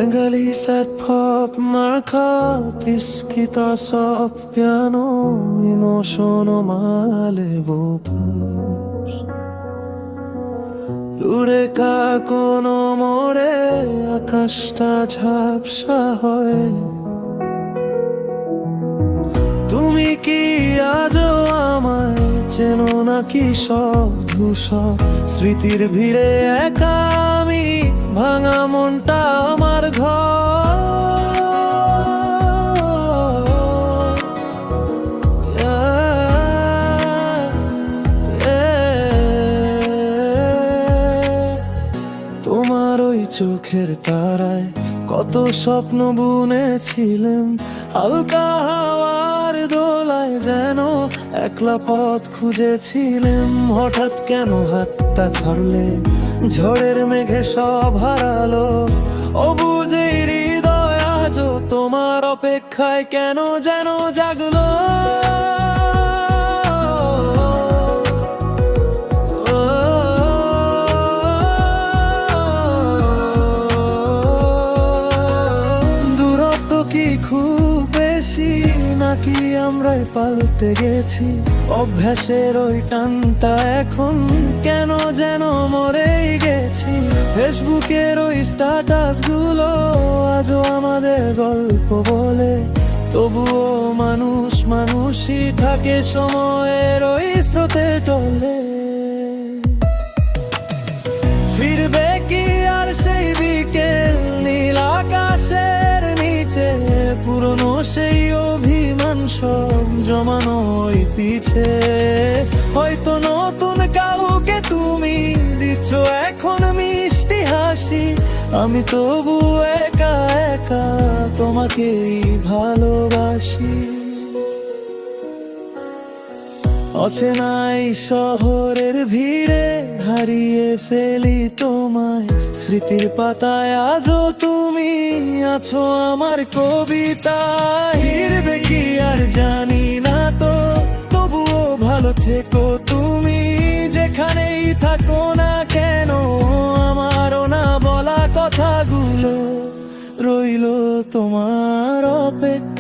Bengali sad pop markað gitarsopp piano emotional Malibus লুরেকা কোনো মোড়ে আকাশটা ঝাপসা হয় তুমি কি আজও আমায় চেনো নাকি সব ধূসর স্মৃতির ভিড়ে একা আমি ভাঙা মনটা আমার ঘর তোমার ওই চোখের তারায় কত স্বপ্ন বুনেছিলাম হালকা হাওয়ার দোলায় যেন একলা পথ খুঁজেছিলাম হঠাৎ কেন হাতটা ছাড়লে ঝড়ের মেঘে সব হারালো অবুঝে হৃদয় আজও তোমার অপেক্ষায় কেন যেন জাগলো কি খুব বেশি নাকি আমরাই পাল্টে গেছি অভ্যাসের ওই টানটা এখন কেন যেন মরেই গেছি ফেসবুকের ওই স্ট্যাটাস গুলো আজও আমাদের গল্প বলে তবুও মানুষ মানুষই থাকে সময়ের ওই স্রোতে টলে ফিরবে কি আর সেই বিকেল নীল আকাশের নিচে পুরনো সেই অভিমান সব জমানো ওই পিছে হয়তো নতুন কাউকে তুমি দিচ্ছ এখন মিষ্টি হাসি আমি তবু একা একা তোমাকেই ভালোবাসি অচেনাই শহরের ভিড়ে হারিয়ে ফেলি তোমায় স্মৃতির পাতায় আজও তুমি আছো আমার কবিতা হিরবে কি আর জানি না তো তবুও ভালো থেকো তুমি যেখানেই থাকো না কেন আমারও না বলা কথাগুলো রইলো তোমার অপেক্ষা